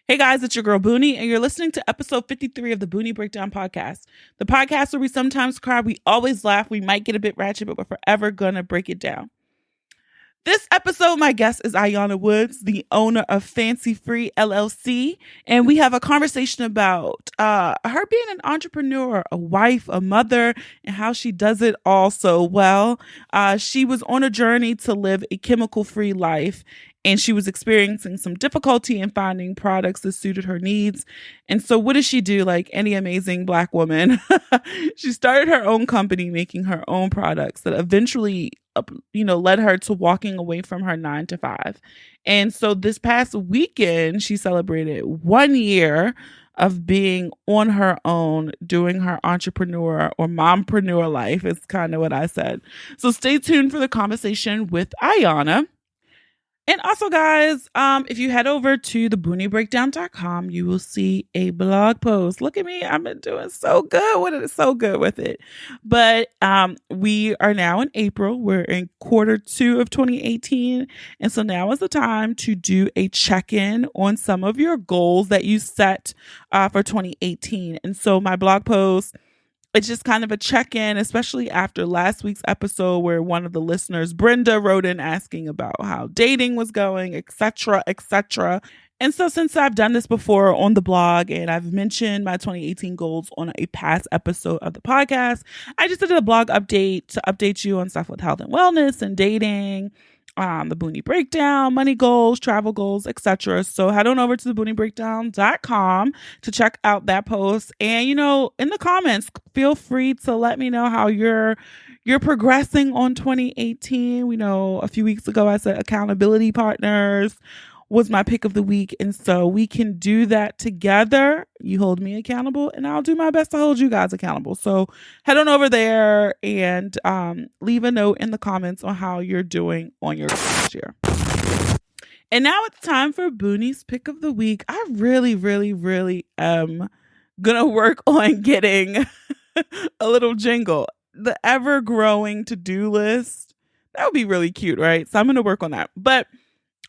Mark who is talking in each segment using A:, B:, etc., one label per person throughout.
A: Hey guys, it's your girl Boonie, and you're listening to episode 53 of the Boonie Breakdown podcast. The podcast where we sometimes cry, we always laugh, we might get a bit ratchet, but we're forever gonna break it down. This episode, my guest is Iyonna Woods, the owner of Fancy Free LLC, and we have a conversation about her being an entrepreneur, a wife, a mother, and how she does it all so well. She was on a journey to live a chemical-free life, and she was experiencing some difficulty in finding products that suited her needs. And so what does she do? Like any amazing Black woman, she started her own company making her own products that eventually led her to walking away from her 9 to 5. And so this past weekend, she celebrated 1 year of being on her own, doing her entrepreneur or mompreneur life. It's kind of what I said. So stay tuned for the conversation with Iyonna. And also, guys, if you head over to thebooniebreakdown.com, you will see a blog post. Look at me. I've been doing so good with it. So good with it. But we are now in April. We're in Q2 of 2018. And so now is the time to do a check-in on some of your goals that you set for 2018. And so my blog post, it's just kind of a check-in, especially after last week's episode where one of the listeners, Brenda, wrote in asking about how dating was going, etc., etc. And so since I've done this before on the blog and I've mentioned my 2018 goals on a past episode of the podcast, I just did a blog update to update you on stuff with health and wellness and dating, the Boonie Breakdown, money goals, travel goals, etc. So head on over to thebooniebreakdown.com to check out that post. And, in the comments, feel free to let me know how you're progressing on 2018. We know a few weeks ago I said accountability partners was my pick of the week. And so we can do that together. You hold me accountable and I'll do my best to hold you guys accountable. So head on over there and leave a note in the comments on how you're doing on your goals year. And now it's time for Boonie's pick of the week. I really, really, really am going to work on getting a little jingle. The ever-growing to-do list. That would be really cute, right? So I'm going to work on that. But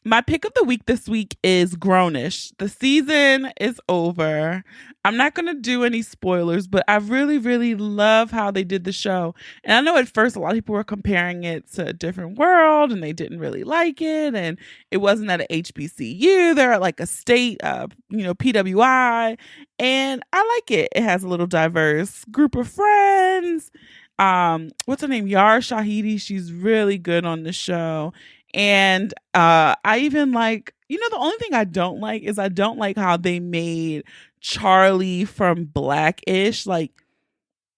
A: my pick of the week this week is Grownish. The season is over. I'm not going to do any spoilers, but I really, really love how they did the show. And I know at first a lot of people were comparing it to A Different World and they didn't really like it. And it wasn't at a HBCU. They're at like a state, PWI. And I like it. It has a little diverse group of friends. What's her name? Yara Shahidi. She's really good on the show. And I even like, the only thing I don't like is I don't like how they made Charlie from Blackish like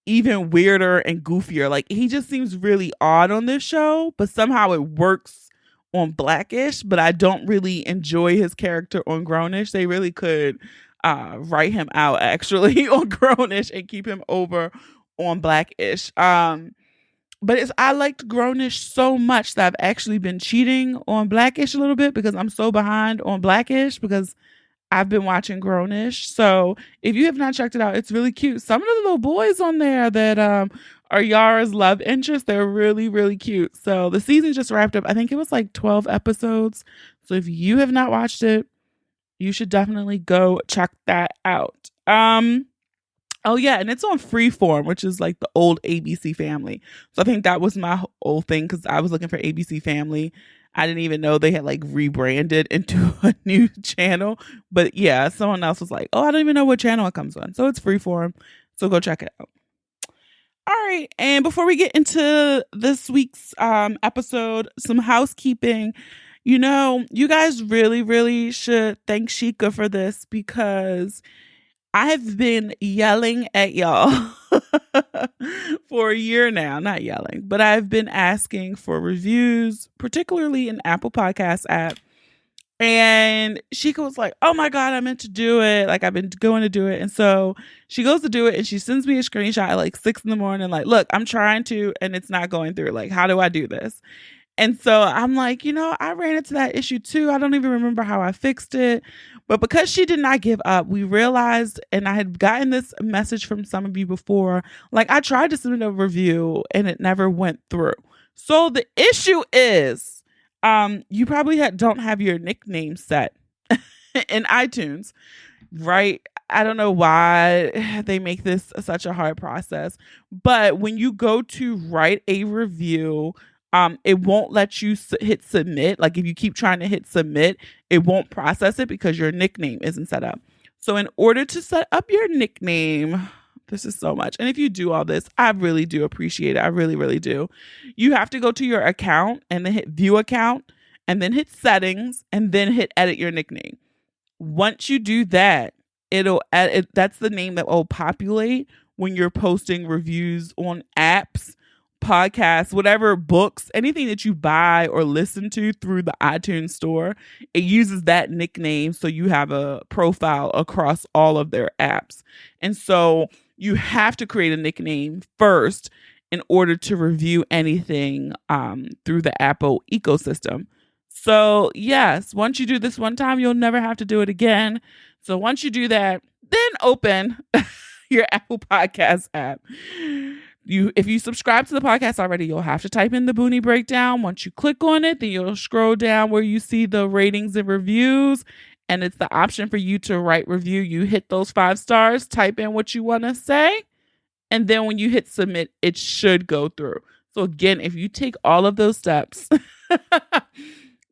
A: even weirder and goofier. Like he just seems really odd on this show, but somehow it works on Blackish. But I don't really enjoy his character on Grownish. They really could write him out actually on Grownish and keep him over on Blackish. But I liked Grownish so much that I've actually been cheating on Blackish a little bit because I'm so behind on Blackish because I've been watching Grownish. So if you have not checked it out, it's really cute. Some of the little boys on there that are Yara's love interest, they're really, really cute. So the season just wrapped up. I think it was like 12 episodes. So if you have not watched it, you should definitely go check that out. Oh, yeah. And it's on Freeform, which is like the old ABC Family. So I think that was my whole thing because I was looking for ABC Family. I didn't even know they had like rebranded into a new channel. But yeah, someone else was like, oh, I don't even know what channel it comes on. So it's Freeform. So go check it out. All right. And before we get into this week's episode, some housekeeping. You guys really, really should thank Sheikah for this because I've been yelling at y'all for a year now, not yelling, but I've been asking for reviews, particularly in Apple Podcasts app. And Sheikah was like, oh my God, I meant to do it. Like I've been going to do it. And so she goes to do it and she sends me a screenshot at like 6 a.m. like, look, I'm trying to, and it's not going through. Like, how do I do this? And so I'm like, I ran into that issue too. I don't even remember how I fixed it. But because she did not give up, we realized, and I had gotten this message from some of you before, like I tried to submit a review and it never went through. So the issue is, you probably don't have your nickname set. in iTunes, right? I don't know why they make this such a hard process, but when you go to write a review, it won't let you hit submit. Like if you keep trying to hit submit, it won't process it because your nickname isn't set up. So in order to set up your nickname, this is so much. And if you do all this, I really do appreciate it. I really, really do. You have to go to your account and then hit view account and then hit settings and then hit edit your nickname. Once you do that, it'll add that's the name that will populate when you're posting reviews on apps, podcasts, whatever, books, anything that you buy or listen to through the iTunes store. It uses that nickname so you have a profile across all of their apps. And so you have to create a nickname first in order to review anything through the Apple ecosystem. So yes, once you do this one time, you'll never have to do it again. So once you do that, then open your Apple Podcast app. If you subscribe to the podcast already, you'll have to type in the Boonie Breakdown. Once you click on it, then you'll scroll down where you see the ratings and reviews, and it's the option for you to write review. You hit those 5 stars, type in what you want to say, and then when you hit submit, it should go through. So again, if you take all of those steps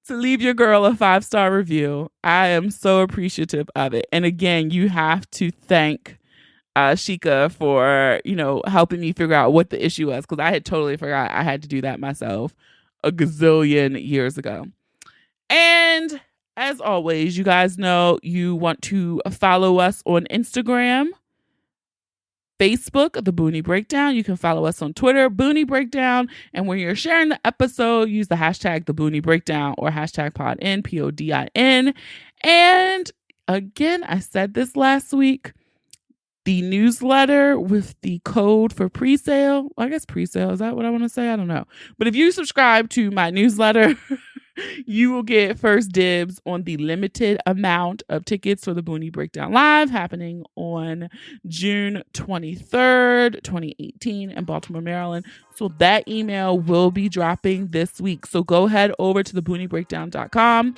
A: to leave your girl a 5-star review, I am so appreciative of it. And again, you have to thank Sheikah for, helping me figure out what the issue was, because I had totally forgot I had to do that myself a gazillion years ago. And as always, you guys know you want to follow us on Instagram, Facebook, The Boonie Breakdown. You can follow us on Twitter, Boonie Breakdown. And when you're sharing the episode, use the hashtag The Boonie Breakdown or hashtag PODIN, PODIN. And again, I said this last week, the newsletter with the code for pre-sale. I guess pre-sale, is that what I want to say? I don't know. But if you subscribe to my newsletter, you will get first dibs on the limited amount of tickets for the Boonie Breakdown Live happening on June 23rd, 2018 in Baltimore, Maryland. So that email will be dropping this week. So go head over to thebooniebreakdown.com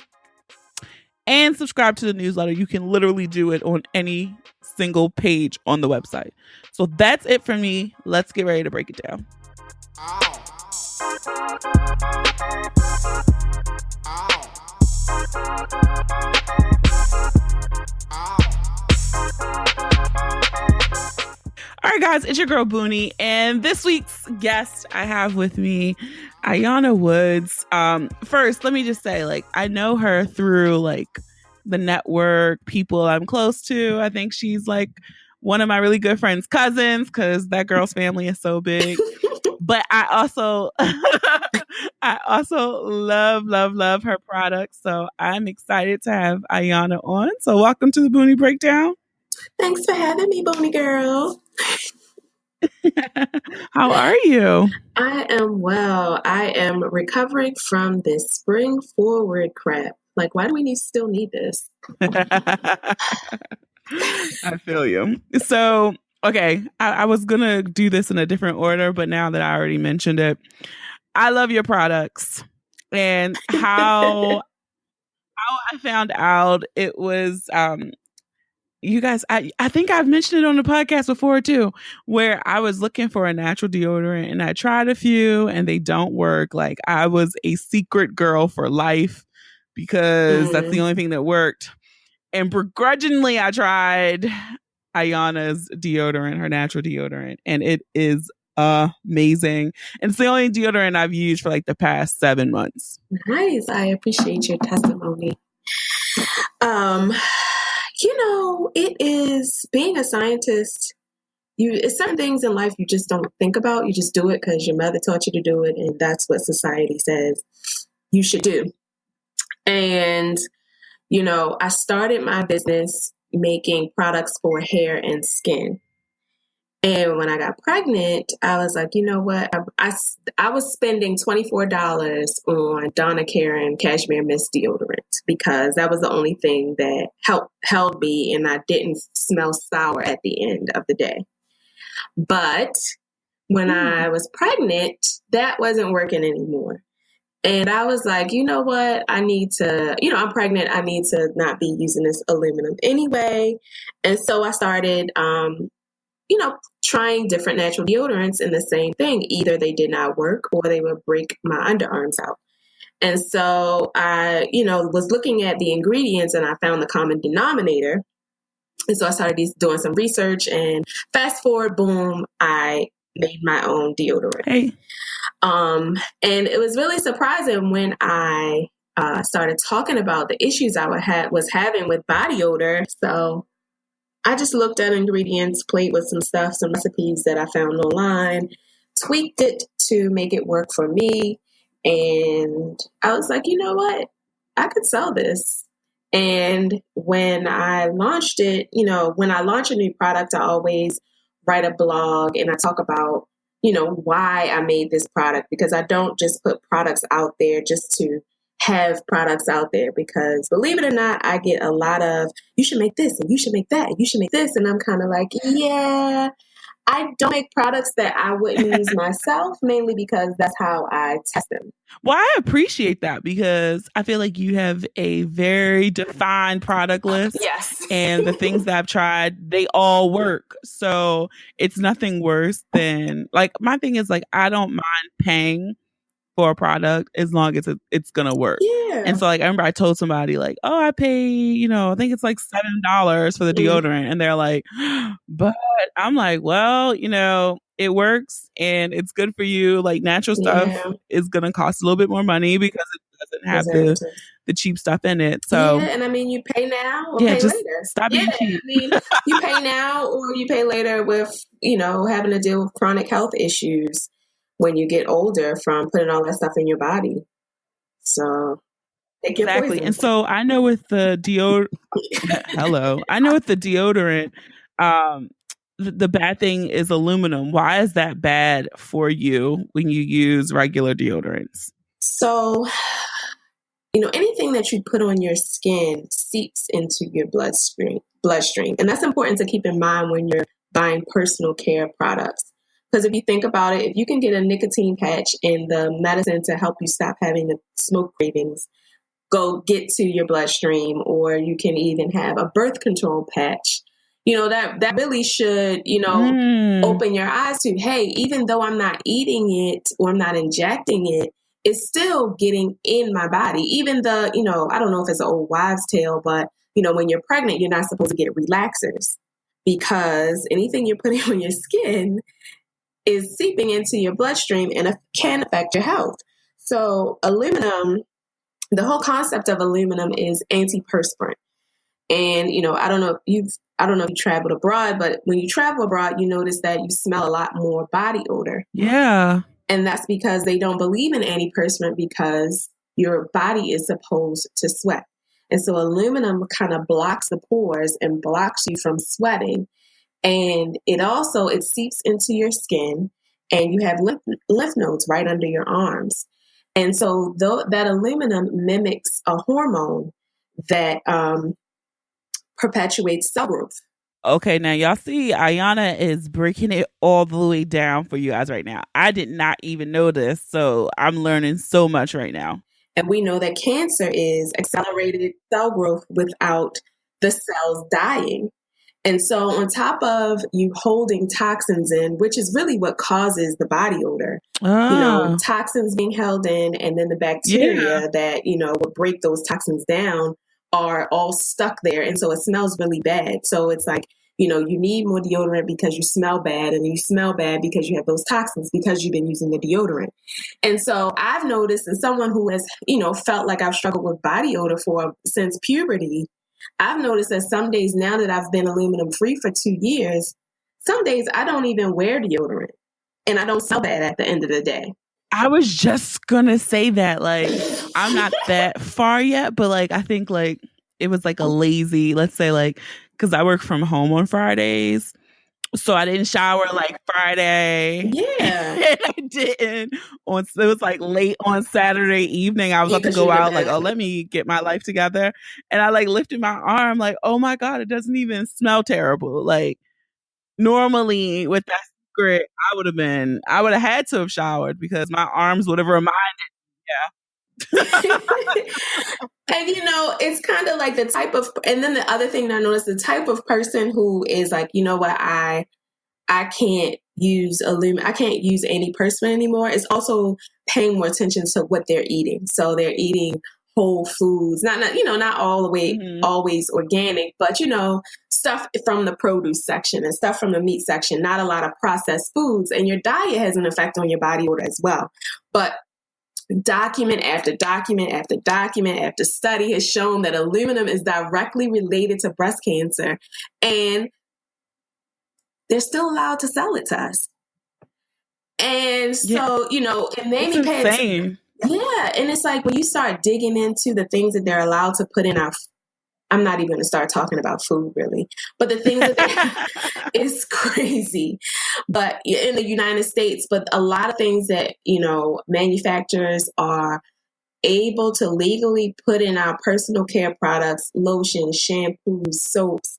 A: and subscribe to the newsletter. You can literally do it on any single page on the website. So that's it for me. Let's get ready to break it down. All right, guys, it's your girl Boonie, and this week's guest I have with me, Iyonna Woods. First, let me just say, I know her through the network, people I'm close to. I think she's one of my really good friends' cousins, because that girl's family is so big. But I also love her products. So I'm excited to have Iyonna on. So welcome to the Boonie Breakdown.
B: Thanks for having me, Boonie girl.
A: How are you?
B: I am well. I am recovering from this spring forward crap. Why do we still need this?
A: I feel you. So, okay, I was going to do this in a different order, but now that I already mentioned it, I love your products. And how I found out it was, you guys, I think I've mentioned it on the podcast before too, where I was looking for a natural deodorant and I tried a few and they don't work. I was a secret girl for life because that's the only thing that worked. And begrudgingly, I tried Iyonna's deodorant, her natural deodorant, and it is amazing. And it's the only deodorant I've used for the past 7 months.
B: Nice. I appreciate your testimony. It is being a scientist. It's certain things in life you just don't think about. You just do it because your mother taught you to do it, and that's what society says you should do. And I started my business making products for hair and skin. And when I got pregnant, I was like, you know what? I was spending $24 on Donna Karan Cashmere Mist deodorant because that was the only thing that held me and I didn't smell sour at the end of the day. But when I was pregnant, that wasn't working anymore. And I was like, you know what? I need to, I'm pregnant. I need to not be using this aluminum anyway. And so I started, trying different natural deodorants, and the same thing. Either they did not work or they would break my underarms out. And so I, was looking at the ingredients and I found the common denominator. And so I started doing some research, and fast forward, boom, I made my own deodorant.
A: Hey.
B: And it was really surprising when I started talking about the issues I was having with body odor. So I just looked at ingredients, played with some stuff, some recipes that I found online, tweaked it to make it work for me. And I was like, you know what? I could sell this. And when I launched it, when I launch a new product, I always write a blog and I talk about, why I made this product, because I don't just put products out there just to have products out there, because believe it or not, I get a lot of, you should make this and you should make that and you should make this. And I'm kind of like, yeah, I don't make products that I wouldn't use myself, mainly because that's how I test them.
A: Well, I appreciate that, because I feel like you have a very defined product list.
B: Yes.
A: And the things that I've tried, they all work. So it's nothing worse than, like, my thing is, like, I don't mind paying for a product as long as it's gonna work.
B: Yeah.
A: And so, like, I remember I told somebody, like, oh, I pay, I think it's like $7 for the deodorant. And they're like, but I'm like, well, it works and it's good for you. Like, natural stuff is gonna cost a little bit more money because it doesn't have the cheap stuff in it. So
B: yeah, and I mean, you pay now or pay
A: just
B: later.
A: Stop being cheap.
B: I mean, you pay now or you pay later with, having to deal with chronic health issues when you get older from putting all that stuff in your body. So
A: exactly. And so I know with the deodorant, the bad thing is aluminum. Why is that bad for you when you use regular deodorants?
B: So, anything that you put on your skin seeps into your bloodstream. And that's important to keep in mind when you're buying personal care products. Because if you think about it, if you can get a nicotine patch and the medicine to help you stop having the smoke cravings go get to your bloodstream, or you can even have a birth control patch, that really should, open your eyes to, hey, even though I'm not eating it or I'm not injecting it, it's still getting in my body. Even I don't know if it's an old wives' tale, but, when you're pregnant, you're not supposed to get relaxers, because anything you're putting on your skin is seeping into your bloodstream and can affect your health. So aluminum, the whole concept of aluminum is antiperspirant. And, I don't know if you traveled abroad, but when you travel abroad, you notice that you smell a lot more body odor.
A: Yeah.
B: And that's because they don't believe in antiperspirant, because your body is supposed to sweat. And so aluminum kind of blocks the pores and blocks you from sweating. And it seeps into your skin, and you have lymph nodes right under your arms. And so that aluminum mimics a hormone that perpetuates cell growth.
A: Okay, now y'all see Iyonna is breaking it all the way down for you guys right now. I did not even know this, so I'm learning so much right now.
B: And we know that cancer is accelerated cell growth without the cells dying. And so on top of you holding toxins in, which is really what causes the body odor, toxins being held in, and then the bacteria that, would break those toxins down are all stuck there. And so it smells really bad. So it's like, you need more deodorant because you smell bad, and you smell bad because you have those toxins because you've been using the deodorant. And so I've noticed, as someone who has, felt like I've struggled with body odor since puberty, I've noticed that some days, now that I've been aluminum free for 2 years, some days I don't even wear deodorant, and I don't smell bad at the end of the day.
A: I was just gonna say that, like, I'm not that far yet, but like, I think like it was like a lazy, let's say, like, because I work from home on Fridays. So I didn't shower like Friday.
B: Yeah.
A: And I didn't. It was like late on Saturday evening. I was about to go out, like, oh, let me get my life together. And I like lifted my arm, like, oh my God, it doesn't even smell terrible. Like, normally with that secret, I would have had to have showered, because my arms would have reminded me. Yeah.
B: And it's kind of like the type of, and then the other thing that I noticed, the type of person who is like, you know what, I can't use I can't use antiperspirant anymore. It's also paying more attention to what they're eating. So they're eating whole foods, not all the way always organic, but stuff from the produce section and stuff from the meat section, not a lot of processed foods. And your diet has an effect on your body odor as well. But document after document after document after study has shown that aluminum is directly related to breast cancer, and they're still allowed to sell it to us. And so, it made me pay attention. Yeah. And it's like when you start digging into the things that they're allowed to put in I'm not even going to start talking about food really, but the things that it's crazy. But in the United States, but a lot of things that, manufacturers are able to legally put in our personal care products, lotions, shampoos, soaps,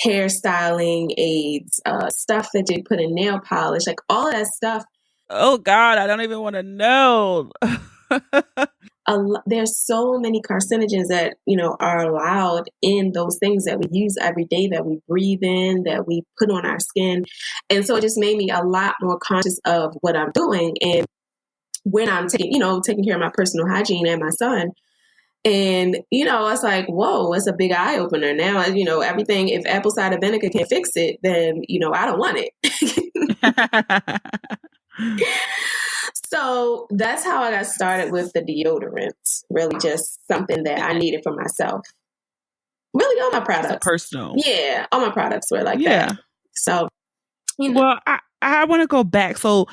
B: hairstyling aids, stuff that they put in nail polish, like all of that stuff.
A: Oh God, I don't even want to know.
B: There's so many carcinogens that, are allowed in those things that we use every day, that we breathe in, that we put on our skin. And so it just made me a lot more conscious of what I'm doing. And when I'm taking care of my personal hygiene and my son, and, it's like, whoa, it's a big eye opener. Now, everything, if apple cider vinegar can't fix it, then, I don't want it. So that's how I got started with the deodorants. Really just something that I needed for myself. Really all my products.
A: Personal.
B: Yeah, all my products were like that. So,
A: Well, I want to go back. So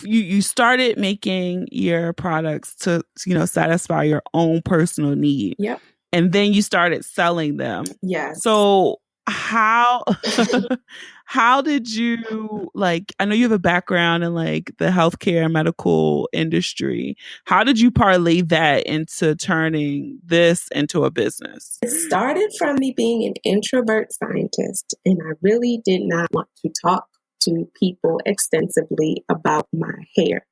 A: you started making your products to, satisfy your own personal need.
B: Yep.
A: And then you started selling them.
B: Yes.
A: So how did you, I know you have a background in the healthcare and medical industry. How did you parlay that into turning this into a business?
B: It started from me being an introvert scientist, and I really did not want to talk to people extensively about my hair.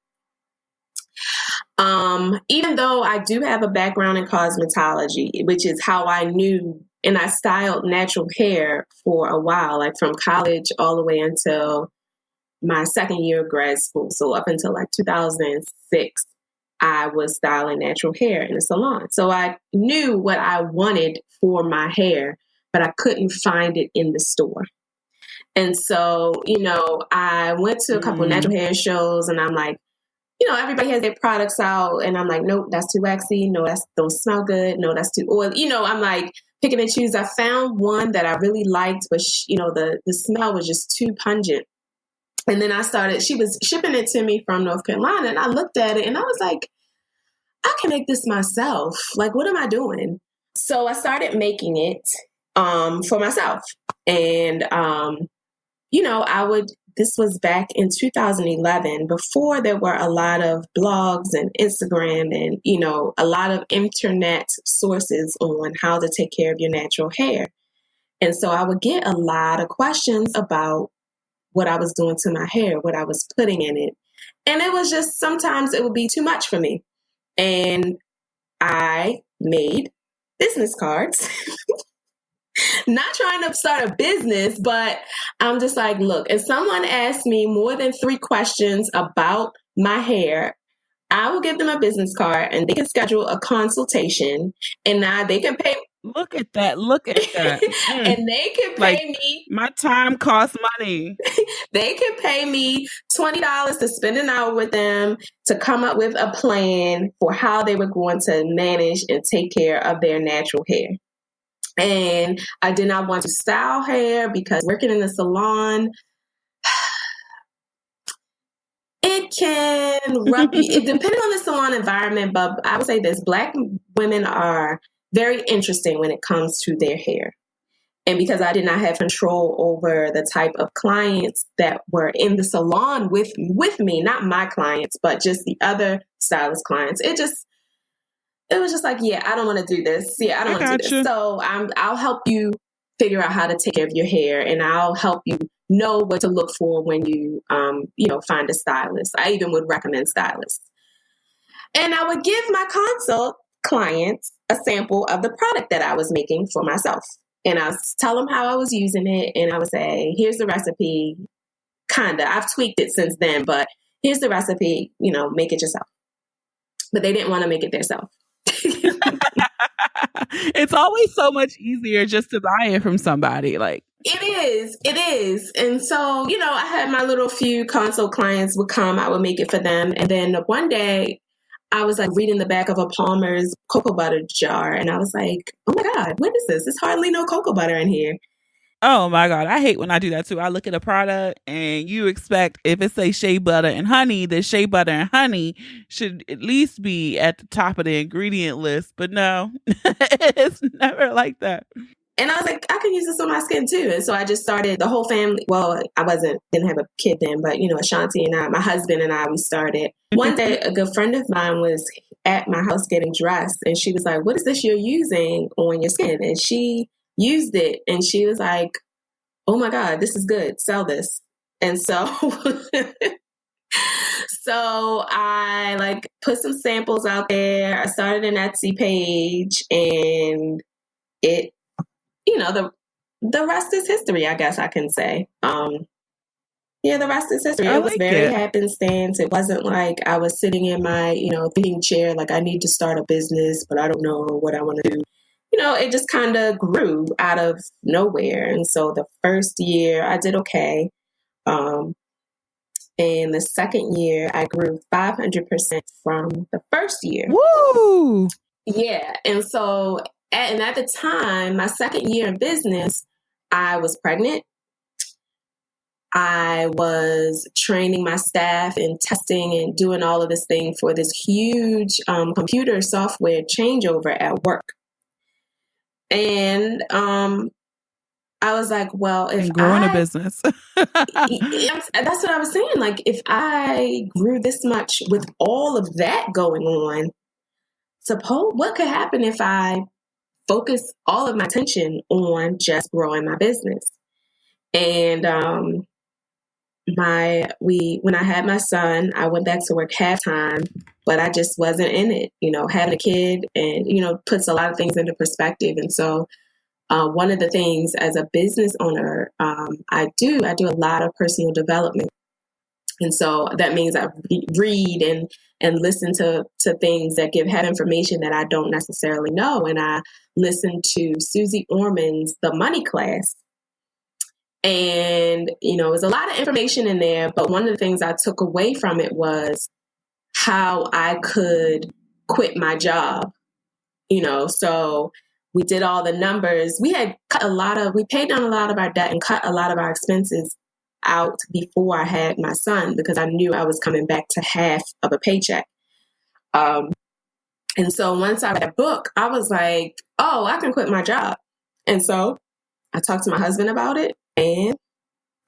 B: Even though I do have a background in cosmetology, which is how I knew, and I styled natural hair for a while, like from college all the way until my second year of grad school. So up until 2006, I was styling natural hair in a salon. So I knew what I wanted for my hair, but I couldn't find it in the store. And so, I went to a couple of natural hair shows, and I'm like, everybody has their products out, and I'm like, nope, that's too waxy. No, that don't smell good. No, that's too oily. I'm like picking and choose. I found one that I really liked, but the smell was just too pungent. And then she was shipping it to me from North Carolina, and I looked at it and I was like, I can make this myself. Like, what am I doing? So I started making it for myself. And, this was back in 2011, before there were a lot of blogs and Instagram and, a lot of internet sources on how to take care of your natural hair. And so I would get a lot of questions about what I was doing to my hair, what I was putting in it. And it was just, sometimes it would be too much for me. And I made business cards. Not trying to start a business, but I'm just like, look, if someone asks me more than 3 questions about my hair, I will give them a business card and they can schedule a consultation, and now they can pay.
A: Look at that.
B: And they can pay me.
A: My time costs money.
B: They can pay me $20 to spend an hour with them to come up with a plan for how they were going to manage and take care of their natural hair. And I did not want to style hair because working in the salon, it can rub you. It depends on the salon environment, but I would say this: Black women are very interesting when it comes to their hair. And because I did not have control over the type of clients that were in the salon with me, not my clients, but just the other stylist clients, it was just like, yeah, I don't want to do this. Yeah, I don't want to do this. So I'll help you figure out how to take care of your hair, and I'll help you know what to look for when you, find a stylist. I even would recommend stylists. And I would give my consult clients a sample of the product that I was making for myself. And I would tell them how I was using it. And I would say, here's the recipe. Kinda. I've tweaked it since then, but here's the recipe, make it yourself. But they didn't want to make it themselves.
A: It's always so much easier just to buy it from somebody. Like,
B: it is. And so, I had my little few consult clients would come, I would make it for them. And then one day I was like reading the back of a Palmer's cocoa butter jar. And I was like, oh my God, what is this? There's hardly no cocoa butter in here.
A: oh my God, I hate when I do that too. I look at a product and you expect, if it says shea butter and honey, the shea butter and honey should at least be at the top of the ingredient list. But no, it's never like that.
B: And I was like, I can use this on my skin too. And so I just started the whole family. Well, didn't have a kid then, but Ashanti and I, my husband and I, we started. One day, a good friend of mine was at my house getting dressed and she was like, what is this you're using on your skin? And she used it and she was like, oh my God, this is good. Sell this. And so, I put some samples out there. I started an Etsy page and it, the rest is history, I guess I can say. The rest is history. It was very happenstance. It wasn't like I was sitting in my, thinking chair, like I need to start a business, but I don't know what I want to do. It just kind of grew out of nowhere. And so the first year I did okay. And the second year I grew 500% from the first year.
A: Woo!
B: Yeah. And so at the time, my second year in business, I was pregnant. I was training my staff and testing and doing all of this thing for this huge computer software changeover at work. And I was like, well, if
A: growing a business.
B: That's what I was saying. Like, if I grew this much with all of that going on, what could happen if I focus all of my attention on just growing my business? And when I had my son, I went back to work half-time, but I just wasn't in it. Having a kid and puts a lot of things into perspective. And so one of the things as a business owner, I do a lot of personal development. And so that means I read and listen to things that have information that I don't necessarily know. And I listened to Susie Orman's The Money Class. And, it was a lot of information in there. But one of the things I took away from it was how I could quit my job. So we did all the numbers. We had we paid down a lot of our debt and cut a lot of our expenses out before I had my son, because I knew I was coming back to half of a paycheck. And so once I read a book, I was like, oh, I can quit my job. And so I talked to my husband about it and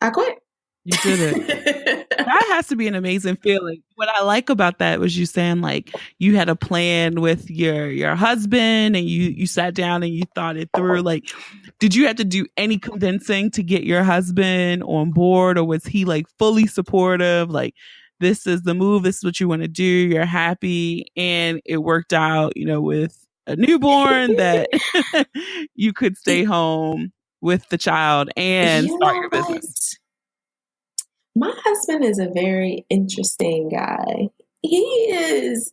B: I quit.
A: You did it. That has to be an amazing feeling. What I like about that was you saying like you had a plan with your husband and you sat down and you thought it through. Like, did you have to do any convincing to get your husband on board, or was he like fully supportive? Like, this is the move. This is what you want to do. You're happy. And it worked out, with a newborn that you could stay home with the child and start your business.
B: My husband is a very interesting guy. He is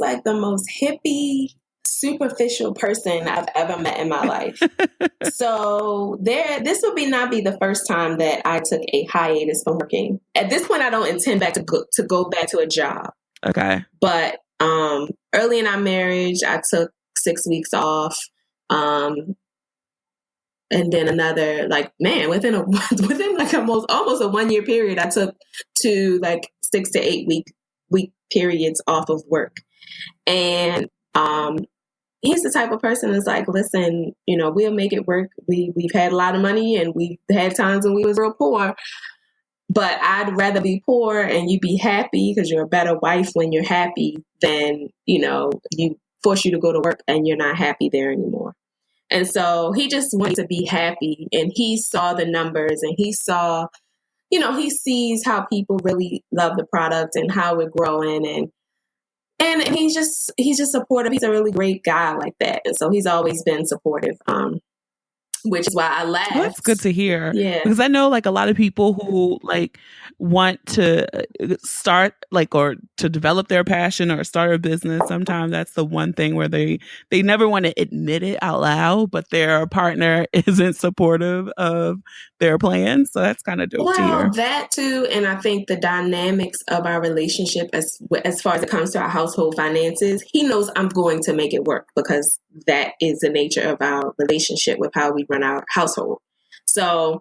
B: like the most hippie, superficial person I've ever met in my life. So this will not be the first time that I took a hiatus from working. At this point, I don't intend to go back to a job.
A: Okay.
B: But early in our marriage, I took 6 weeks off. And then another, within almost a 1 year period, I took 6 to 8 week periods off of work. And he's the type of person that's like, listen, we'll make it work. We've had a lot of money and we've had times when we was real poor, but I'd rather be poor and you be happy, because you're a better wife when you're happy than, you force you to go to work and you're not happy there anymore. And so he just wanted to be happy, and he saw the numbers and he saw, he sees how people really love the product and how we're growing. And And he's just supportive. He's a really great guy like that. And so he's always been supportive. Which is why I laughed.
A: Well, that's good to hear.
B: Yeah.
A: Because I know like a lot of people who like want to start like or to develop their passion or start a business. Sometimes that's the one thing where they never want to admit it out loud, but their partner isn't supportive of their plans. So that's kind of dope to hear.
B: Well, that too. And I think the dynamics of our relationship as far as it comes to our household finances, he knows I'm going to make it work because that is the nature of our relationship with how we run our household. So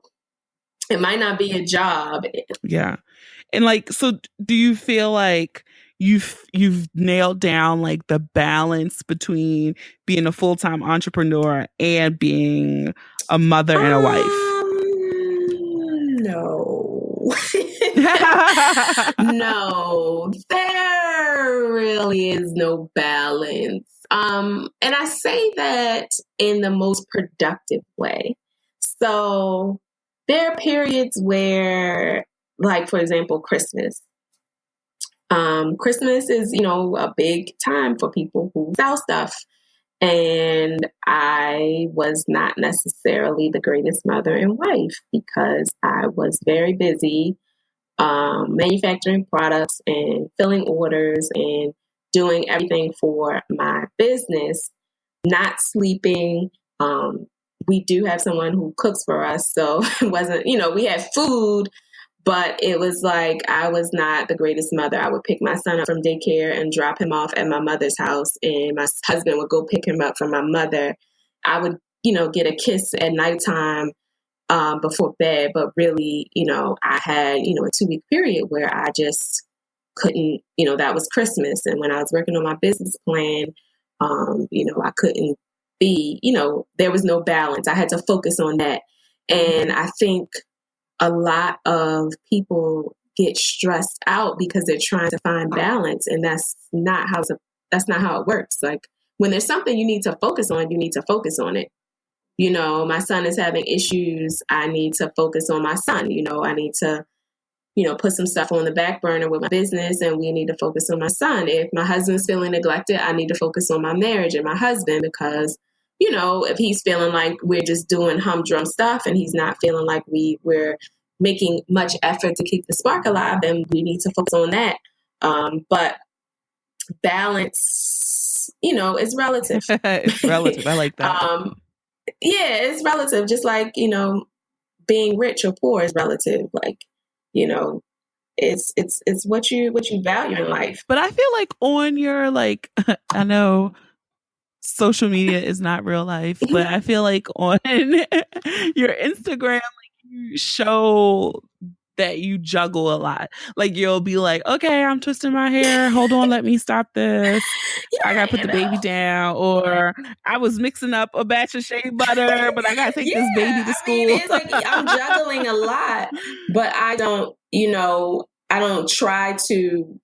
B: it might not be a job.
A: Yeah. And like, so do you feel like you've nailed down like the balance between being a full-time entrepreneur and being a mother and a wife?
B: No. No, there really is no balance. And I say that in the most productive way. So there are periods where, like, for example, Christmas. Christmas is, a big time for people who sell stuff. And I was not necessarily the greatest mother and wife because I was very busy manufacturing products and filling orders and doing everything for my business, not sleeping. We do have someone who cooks for us. So it wasn't, we had food, but it was like I was not the greatest mother. I would pick my son up from daycare and drop him off at my mother's house, and my husband would go pick him up from my mother. I would, get a kiss at nighttime before bed, but really, I had, a 2-week period where I just couldn't, that was Christmas. And when I was working on my business plan, I couldn't be, there was no balance. I had to focus on that. And I think a lot of people get stressed out because they're trying to find balance, and that's not how it works. Like when there's something you need to focus on, you need to focus on it. My son is having issues. I need to focus on my son. I need to, put some stuff on the back burner with my business, and we need to focus on my son. If my husband's feeling neglected, I need to focus on my marriage and my husband because, if he's feeling like we're just doing humdrum stuff and he's not feeling like we're making much effort to keep the spark alive, then we need to focus on that. But balance, is relative.
A: It's relative. I like that.
B: Yeah, it's relative. Just like, being rich or poor is relative. Like, it's what you value in life.
A: But I feel like on your I know social media is not real life, but I feel like on your Instagram, you show that you juggle a lot. Like you'll be like, okay, I'm twisting my hair. Hold on, let me stop this. I gotta put the baby down. Or I was mixing up a batch of shea butter, but I gotta take this baby to school.
B: It's like I'm juggling a lot, but I don't try to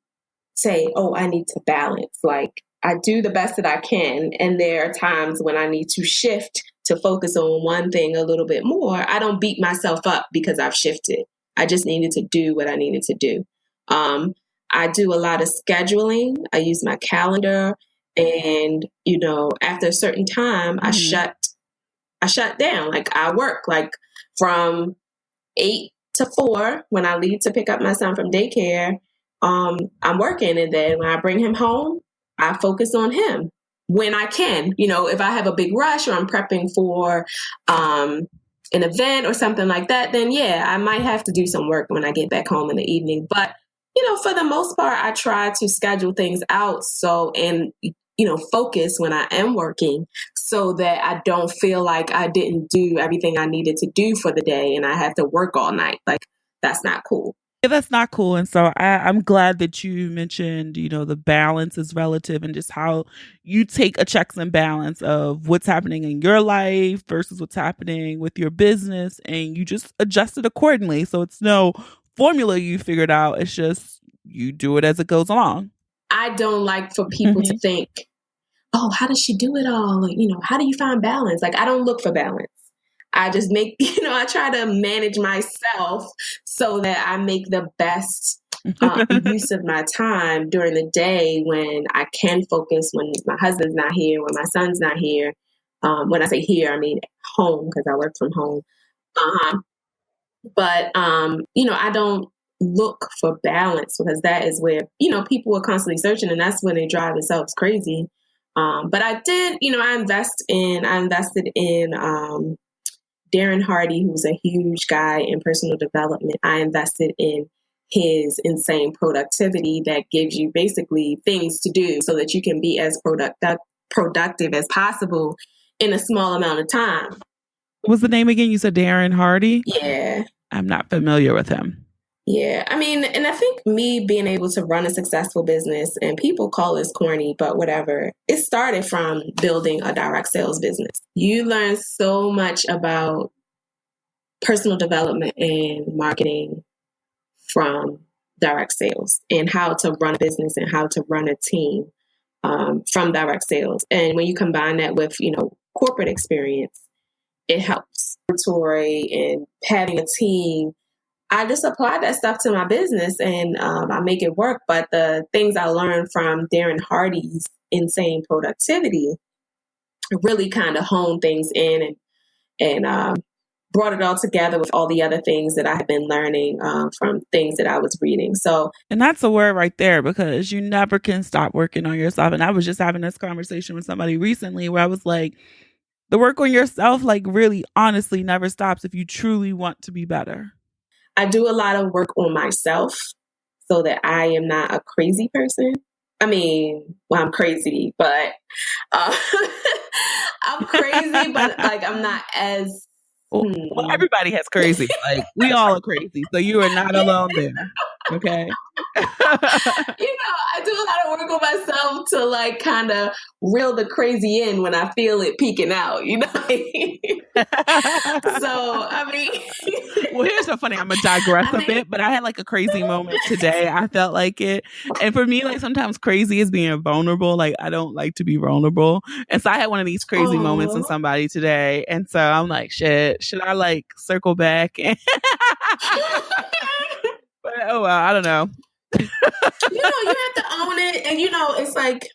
B: say, oh, I need to balance. Like I do the best that I can. And there are times when I need to shift to focus on one thing a little bit more. I don't beat myself up because I've shifted. I just needed to do what I needed to do. I do a lot of scheduling. I use my calendar, and after a certain time, I shut down. Like I work like from 8 to 4 when I leave to pick up my son from daycare. I'm working, and then when I bring him home, I focus on him when I can. If I have a big rush or I'm prepping for an event or something like that, then yeah, I might have to do some work when I get back home in the evening. But, for the most part, I try to schedule things out and focus when I am working so that I don't feel like I didn't do everything I needed to do for the day and I have to work all night. Like, that's not cool.
A: Yeah, that's not cool. And so I'm glad that you mentioned, the balance is relative and just how you take a checks and balance of what's happening in your life versus what's happening with your business. And you just adjust it accordingly. So it's no formula you figured out. It's just you do it as it goes along.
B: I don't like for people to think, oh, how does she do it all? Like, how do you find balance? Like, I don't look for balance. I just make, I try to manage myself so that I make the best use of my time during the day when I can focus, when my husband's not here, when my son's not here. When I say here, I mean home, because I work from home. But I don't look for balance, because that is where, people are constantly searching, and that's when they drive themselves crazy. But I did, I invested in Darren Hardy, who's a huge guy in personal development. I invested in his insane productivity that gives you basically things to do so that you can be as productive as possible in a small amount of time.
A: What was the name again? You said Darren Hardy?
B: Yeah.
A: I'm not familiar with him.
B: Yeah. I mean, and I think me being able to run a successful business, and people call this corny, but whatever, it started from building a direct sales business. You learn so much about personal development and marketing from direct sales, and how to run a business and how to run a team from direct sales. And when you combine that with, corporate experience, it helps. And having a team, I just apply that stuff to my business, and I make it work. But the things I learned from Darren Hardy's insane productivity really kind of honed things in and brought it all together with all the other things that I had been learning from things that I was reading.
A: And that's a word right there, because you never can stop working on yourself. And I was just having this conversation with somebody recently where I was like, the work on yourself, like, really honestly never stops if you truly want to be better.
B: I do a lot of work on myself so that I am not a crazy person. I mean, well, I'm crazy, but I'm crazy, but like, I'm not as...
A: Well, everybody has crazy. Like, we all are crazy. So you are not alone there. Okay.
B: I do a lot of work on myself to like kind of reel the crazy in when I feel it peeking out, So, I mean.
A: Well, here's so funny. I'm going to digress a bit, but I had like a crazy moment today. I felt like it. And for me, like, sometimes crazy is being vulnerable. Like, I don't like to be vulnerable. And so I had one of these crazy moments with somebody today. And so I'm like, shit, should I like circle back? But oh, well, I don't know.
B: You have to own it. And, it's like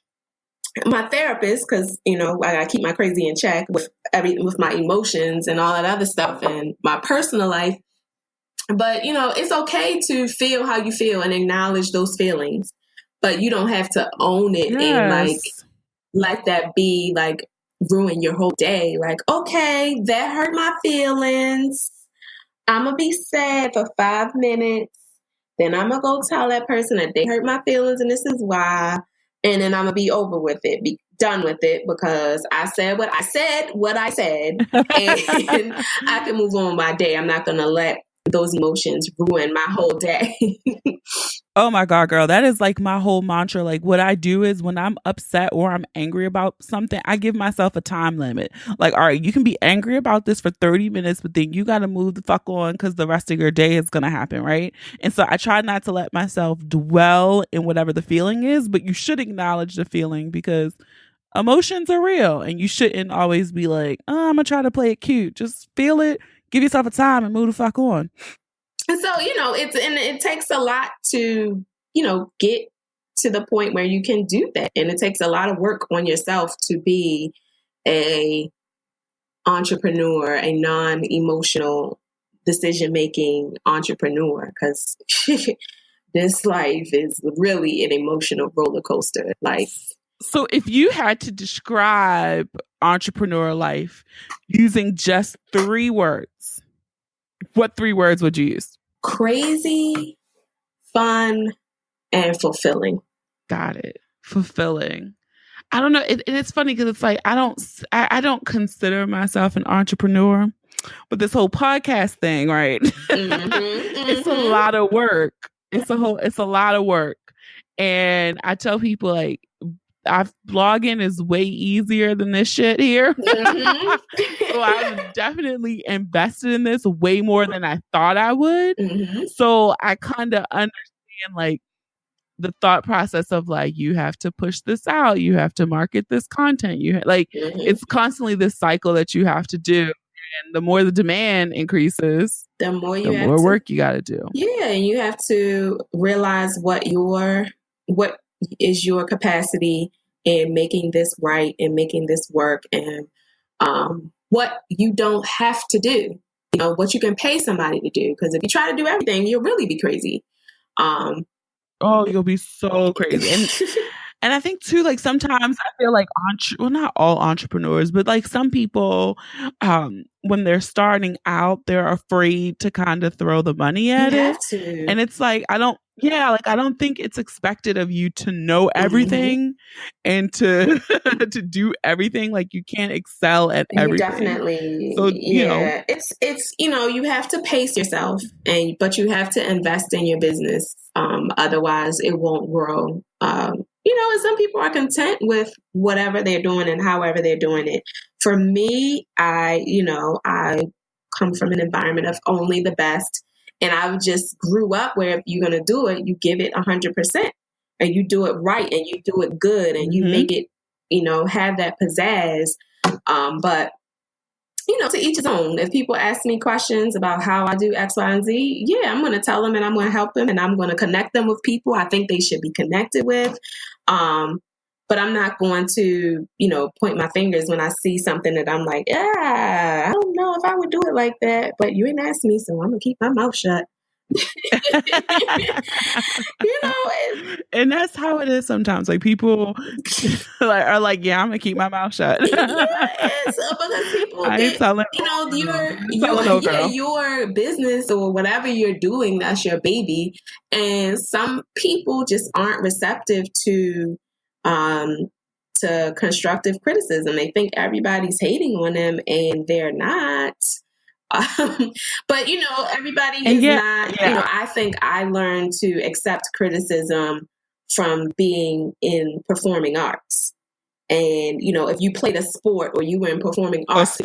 B: my therapist, because, I gotta keep my crazy in check with my emotions and all that other stuff and my personal life. But, it's okay to feel how you feel and acknowledge those feelings, but you don't have to own it and like let that be like ruin your whole day. Like, okay, that hurt my feelings. I'm gonna be sad for 5 minutes. Then I'm going to go tell that person that they hurt my feelings and this is why. And then I'm going to be over with it, be done with it, because I said what I said, and I can move on my day. I'm not going to let those emotions ruin my whole day.
A: Oh my God, girl. That is like my whole mantra. Like, what I do is when I'm upset or I'm angry about something, I give myself a time limit. Like, all right, you can be angry about this for 30 minutes, but then you got to move the fuck on, because the rest of your day is going to happen, right? And so I try not to let myself dwell in whatever the feeling is, but you should acknowledge the feeling, because emotions are real, and you shouldn't always be like, oh, I'm going to try to play it cute. Just feel it, give yourself a time, and move the fuck on.
B: And so, it takes a lot to, get to the point where you can do that. And it takes a lot of work on yourself to be a entrepreneur, a non-emotional decision-making entrepreneur, because this life is really an emotional roller coaster. Like,
A: so if you had to describe entrepreneur life using just 3 words, what 3 words would you use?
B: Crazy, fun, and fulfilling.
A: Got it. Fulfilling. I don't know. It's funny because it's like, I don't consider myself an entrepreneur, but this whole podcast thing, right? It's a lot of work. It's a lot of work. And I tell people, like, blogging is way easier than this shit here. So I've definitely invested in this way more than I thought I would. So I kind of understand like the thought process of like, you have to push this out, you have to market this content, it's constantly this cycle that you have to do. And the more the demand increases,
B: the more
A: work you got to do.
B: Yeah, and you have to realize what is your capacity in making this right and making this work, and what you don't have to do. You know, what you can pay somebody to do. Because if you try to do everything, you'll really be crazy.
A: You'll be so crazy. And I think too, like sometimes I feel like not all entrepreneurs, but like some people, when they're starting out, they're afraid to kind of throw the money at it. And it's like, I don't think it's expected of you to know everything and to to do everything. Like you can't excel at everything.
B: Definitely.
A: So,
B: it's you have to pace yourself, but you have to invest in your business. Otherwise it won't grow. And some people are content with whatever they're doing and however they're doing it. For me, I come from an environment of only the best. And I just grew up where if you're going to do it, you give it 100% and you do it right and you do it good and you make it, have that pizzazz. But to each his own. If people ask me questions about how I do X, Y, and Z, yeah, I'm going to tell them and I'm going to help them and I'm going to connect them with people I think they should be connected with. But I'm not going to, point my fingers when I see something that I'm like, I don't know if I would do it like that. But you ain't asked me, so I'm going to keep my mouth shut.
A: And that's how it is sometimes. Like people are like, yeah, I'm gonna keep my mouth shut.
B: Yes, because people your business or whatever you're doing, that's your baby. And some people just aren't receptive to constructive criticism. They think everybody's hating on them and they're not. But everybody is not. I think I learned to accept criticism from being in performing arts. And if you played a sport or you were in performing arts,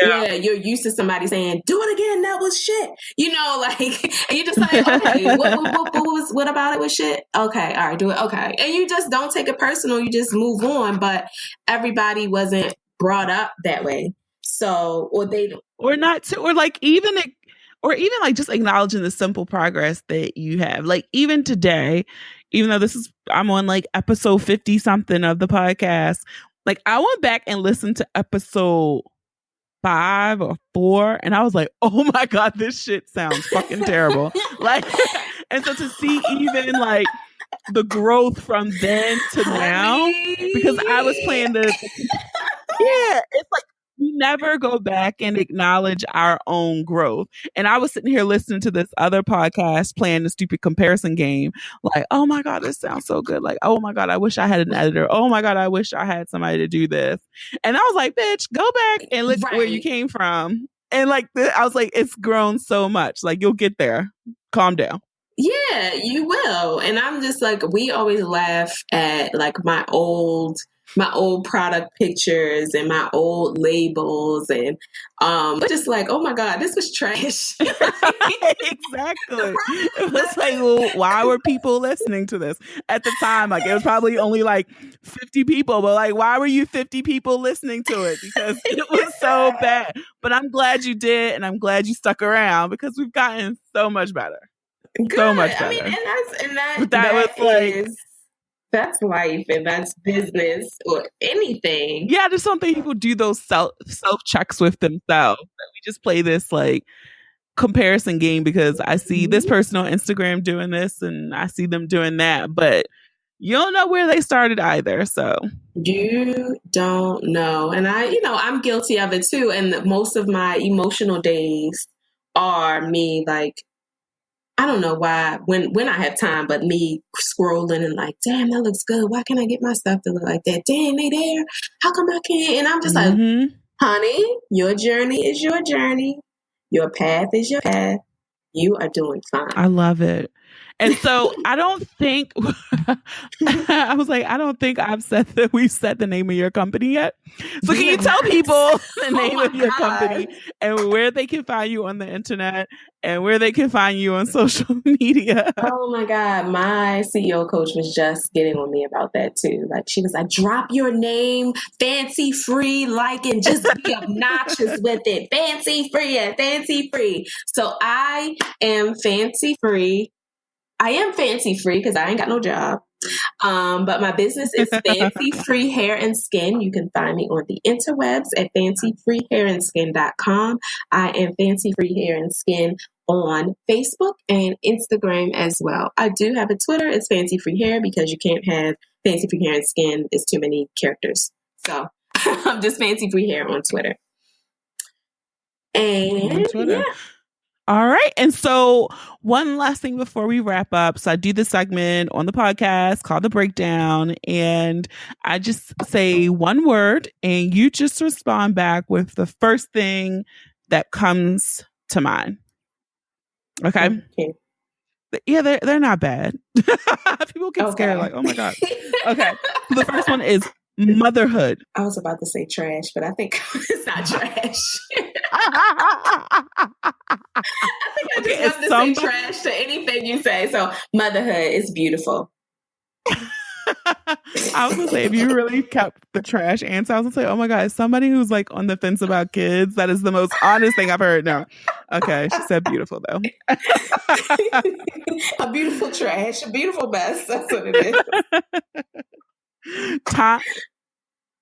B: you're used to somebody saying, "Do it again, that was shit." And you just like, okay, what about it was shit? Okay, all right, do it. Okay, and you just don't take it personal. You just move on. But everybody wasn't brought up that way. So,
A: even like just acknowledging the simple progress that you have. Like even today, even though I'm on like episode 50 something of the podcast, like I went back and listened to episode 5 or 4 and I was like, oh my God, this shit sounds fucking terrible. Like, and so to see even like the growth from then to now, because I was playing it's like, we never go back and acknowledge our own growth. And I was sitting here listening to this other podcast playing the stupid comparison game. Like, oh my God, this sounds so good. Like, oh my God, I wish I had an editor. Oh my God, I wish I had somebody to do this. And I was like, bitch, go back and look where you came from. And like, I was like, it's grown so much. Like, you'll get there. Calm down.
B: Yeah, you will. And I'm just like, we always laugh at like my old product pictures and my old labels and just like, oh my God, this was trash.
A: Exactly. It was like, well, why were people listening to this at the time? Like it was probably only like 50 people, but like why were you 50 people listening to it? Because it was so bad. But I'm glad you did, and I'm glad you stuck around because we've gotten so much better.
B: Good.
A: So much better.
B: I mean, that's life and that's business or anything.
A: Yeah, I just don't think people do those self checks with themselves. We just play this like comparison game because I see this person on Instagram doing this and I see them doing that, but you don't know where they started either. So
B: you don't know. And I'm guilty of it too. And most of my emotional days are me like, I don't know why, when I have time, but me scrolling and like, damn, that looks good. Why can't I get my stuff to look like that? Damn, they there. How come I can't? And I'm just like, honey, your journey is your journey. Your path is your path. You are doing fine.
A: I love it. And so I don't think I was like, I don't think I've said that we've said the name of your company yet. So can you tell people the name of your company and where they can find you on the internet and where they can find you on social media?
B: Oh my God. My CEO coach was just getting on me about that too. Like she was like, drop your name, fancy free, like, and just be obnoxious with it. Fancy free and fancy free. So I am fancy free. I am fancy free because I ain't got no job. But my business is Fancy Free Hair and Skin. You can find me on the interwebs at fancyfreehairandskin.com. I am Fancy Free Hair and Skin on Facebook and Instagram as well. I do have a Twitter. It's Fancy Free Hair because you can't have Fancy Free Hair and Skin. It's too many characters. So I'm just Fancy Free Hair on Twitter. And yeah.
A: All right. And so one last thing before we wrap up. So I do this segment on the podcast called The Breakdown. And I just say one word and you just respond back with the first thing that comes to mind. Okay. Yeah, they're not bad. People get scared like, oh my God. Okay. The first one is motherhood.
B: I was about to say trash, but I think it's not trash. I think I just love to say trash to anything you say. So motherhood is beautiful.
A: I was gonna say, if you really kept the trash answer, I was gonna say, oh my God, somebody who's like on the fence about kids, that is the most honest thing I've heard. No. Okay. She said beautiful though.
B: A beautiful trash, a beautiful mess. That's what it is.
A: Time.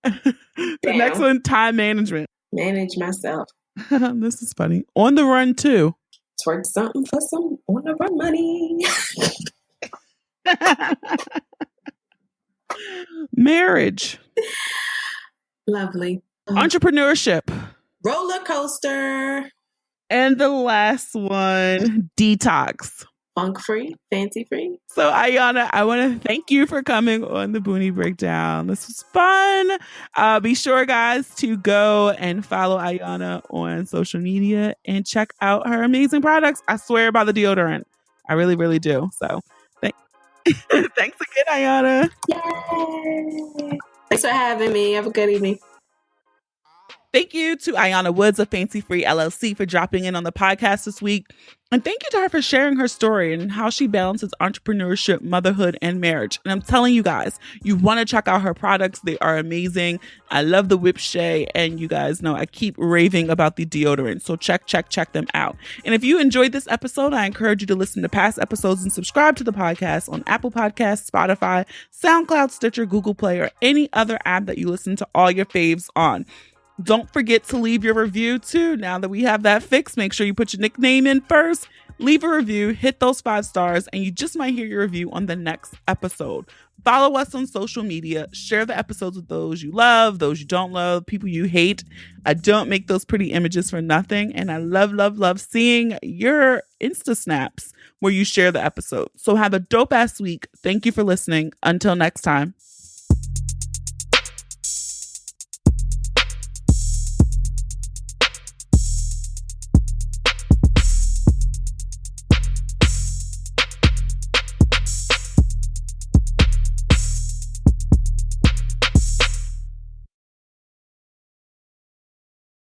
A: The next one, time management.
B: Manage myself.
A: This is funny. On the run too.
B: Twerk something for some on the run money.
A: Marriage.
B: Lovely.
A: Entrepreneurship.
B: Roller coaster.
A: And the last one, detox.
B: Funk free, fancy free.
A: So Iyonna, I want to thank you for coming on the Boonie Breakdown. This was fun. Be sure, guys, to go and follow Iyonna on social media and check out her amazing products. I swear by the deodorant. I really, really do. So thanks again, Iyonna.
B: Yay. Thanks for having me. Have a good evening.
A: Thank you to Iyonna Woods of Fancy Free LLC for dropping in on the podcast this week. And thank you to her for sharing her story and how she balances entrepreneurship, motherhood, and marriage. And I'm telling you guys, you want to check out her products. They are amazing. I love the Whip Shea. And you guys know I keep raving about the deodorant. So check them out. And if you enjoyed this episode, I encourage you to listen to past episodes and subscribe to the podcast on Apple Podcasts, Spotify, SoundCloud, Stitcher, Google Play, or any other app that you listen to all your faves on. Don't forget to leave your review too. Now that we have that fixed, make sure you put your nickname in first, leave a review, hit those 5 stars, and you just might hear your review on the next episode. Follow us on social media. Share the episodes with those you love, those you don't love, people you hate. I don't make those pretty images for nothing. And I love seeing your Insta snaps where you share the episode. So have a dope ass week. Thank you for listening. Until next time.